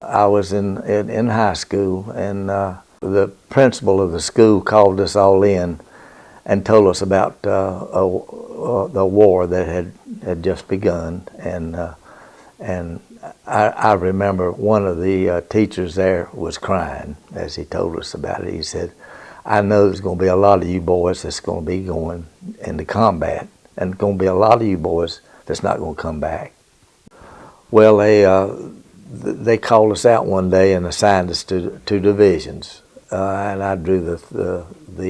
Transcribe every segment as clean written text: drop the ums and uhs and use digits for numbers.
I was in high school, and the principal of the school called us all in and told us about the war that had just begun. And I remember one of the teachers there was crying as he told us about it. He said, "I know there's going to be a lot of you boys that's going to be going into combat, and going to be a lot of you boys that's not going to come back." Well, they called us out one day and assigned us to two divisions, and I drew the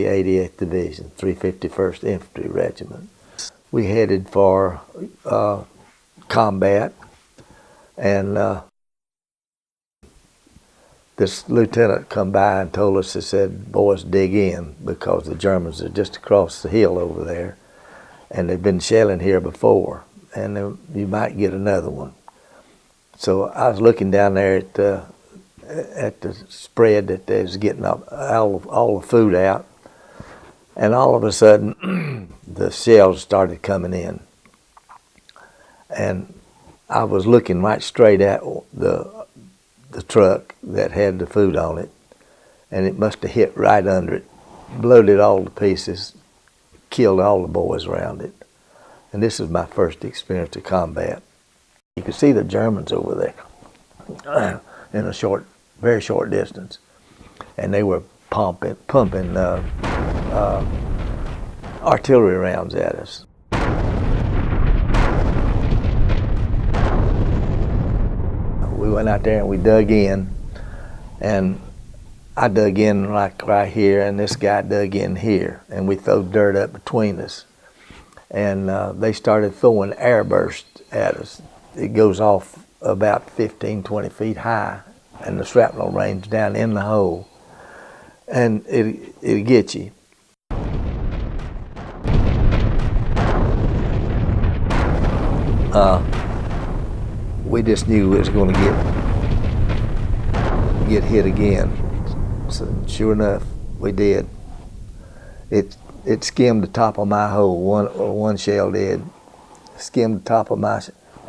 88th Division, 351st Infantry Regiment. We headed for combat, and this lieutenant come by and told us, he said, "Boys, dig in, because the Germans are just across the hill over there, and they've been shelling here before, and you might get another one." So I was looking down there at the spread that they was getting all the food out, and all of a sudden the shells started coming in, and I was looking right straight at the truck that had the food on it, and it must have hit right under it, blowed it all to pieces, killed all the boys around it. And this is my first experience of combat. You could see the Germans over there in a very short distance, and they were pumping artillery rounds at us. We went out there and we dug in, and I dug in like right here, and this guy dug in here, and we threw dirt up between us, and they started throwing airburst at us. It goes off about 15, 20 feet high, and the shrapnel rains down in the hole, and it'll get you. We just knew it was going to get hit again. So sure enough, we did. It skimmed the top of my hole. One shell did. Skimmed the top of my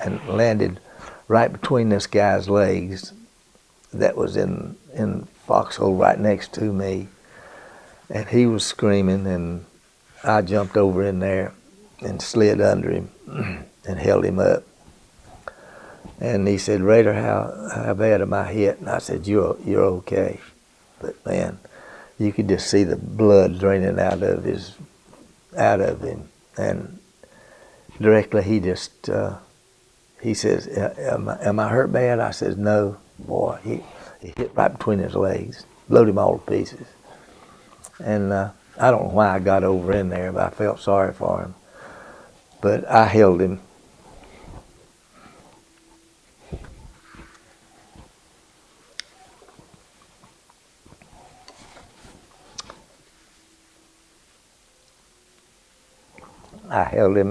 and landed right between this guy's legs that was in foxhole right next to me. And he was screaming, and I jumped over in there and slid under him and held him up. And he said, "Rader, how bad am I hit?" And I said, you're okay." But man, you could just see the blood draining out of him. And directly he says, am I hurt bad? I says, "No." Boy, he hit right between his legs, blowed him all to pieces. And I don't know why I got over in there, but I felt sorry for him. But I held him.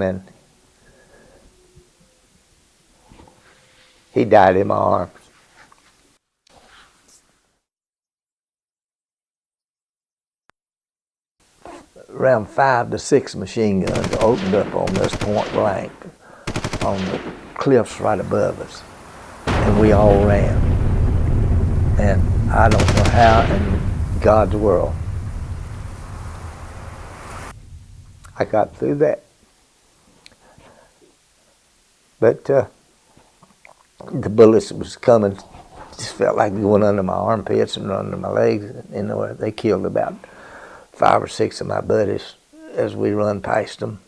And he died in my arms. Around 5 to 6 machine guns opened up on us point blank on the cliffs right above us, and we all ran. And I don't know how in God's world I got through that. But the bullets was coming, just felt like going under my armpits and under my legs. You know, they killed about 5 or 6 of my buddies as we run past them.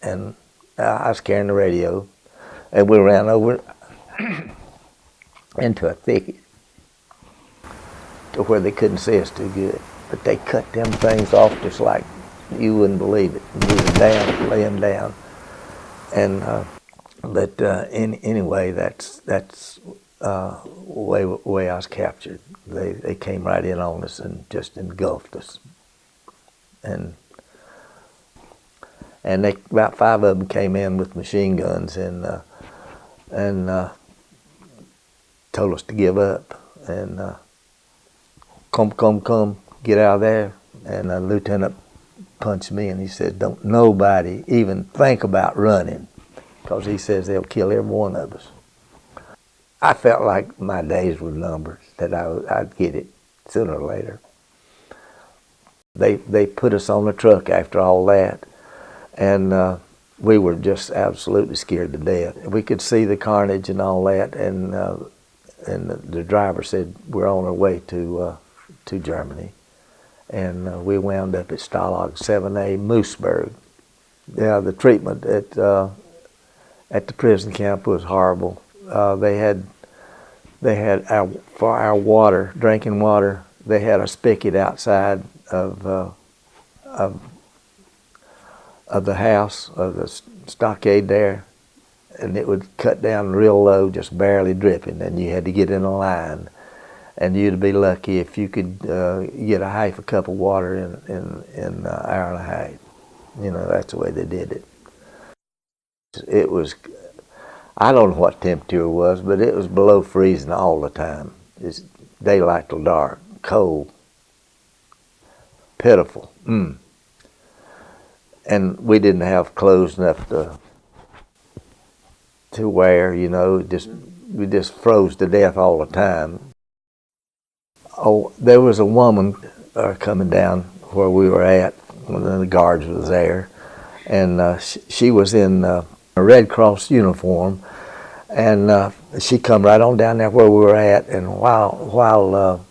And I was carrying the radio, and we ran over into a thicket to where they couldn't see us too good. But they cut them things off just like you wouldn't believe it. We were down, laying down. And anyway, that's way I was captured. They came right in on us and just engulfed us. And about 5 of them came in with machine guns and told us to give up and come, get out of there. And the lieutenant punched me, and he said, "Don't nobody even think about running, because he says they'll kill every one of us." I felt like my days were numbered, that I'd get it sooner or later. They put us on the truck after all that, and we were just absolutely scared to death. We could see the carnage and all that, and the driver said we're on our way to Germany, and we wound up at Stalag 7A Moosburg. Yeah, the treatment at the prison camp was horrible. They had for our water, drinking water. They had a spigot outside of the house, of the stockade there, and it would cut down real low, just barely dripping, and you had to get in a line. And you'd be lucky if you could get a half a cup of water in an hour and a half. You know, that's the way they did it. It was, I don't know what temperature it was, but it was below freezing all the time. It's daylight till dark, cold, pitiful. And we didn't have clothes enough to wear, you know. We just froze to death all the time. Oh, there was a woman coming down where we were at. One of the guards was there, and she was in a Red Cross uniform, and she come right on down there where we were at. And while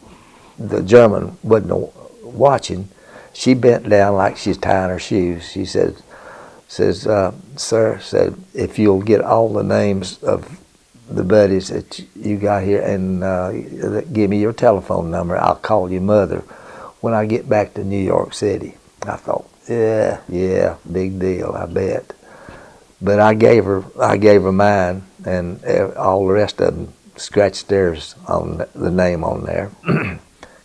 the German wasn't watching, she bent down like she's tying her shoes. She says, "Sir," said, "if you'll get all the names of the buddies that you got here and give me your telephone number, I'll call your mother when I get back to New York City." I thought, yeah, big deal, I bet. But I gave her mine, and all the rest of them scratched theirs on the name on there.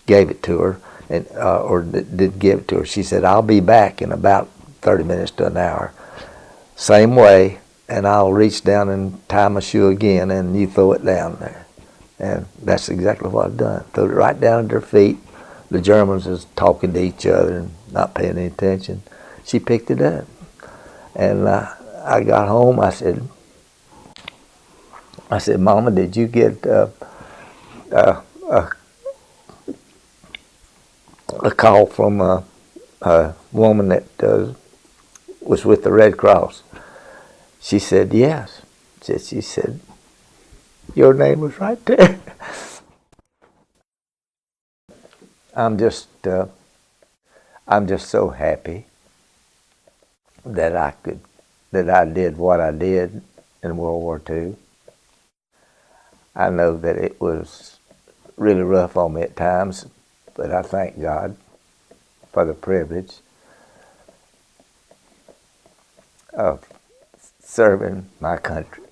Gave it to her, and or did give it to her. She said, "I'll be back in about 30 minutes to an hour. Same way, and I'll reach down and tie my shoe again, and you throw it down there." And that's exactly what I've done. Threw it right down at their feet. The Germans was talking to each other and not paying any attention. She picked it up, and I got home. I said, "Mama, did you get a call from a woman that was with the Red Cross?" She said, "Yes." She said, "Your name was right there." I'm just so happy that I did what I did in World War II. I know that it was really rough on me at times, but I thank God for the privilege of serving my country.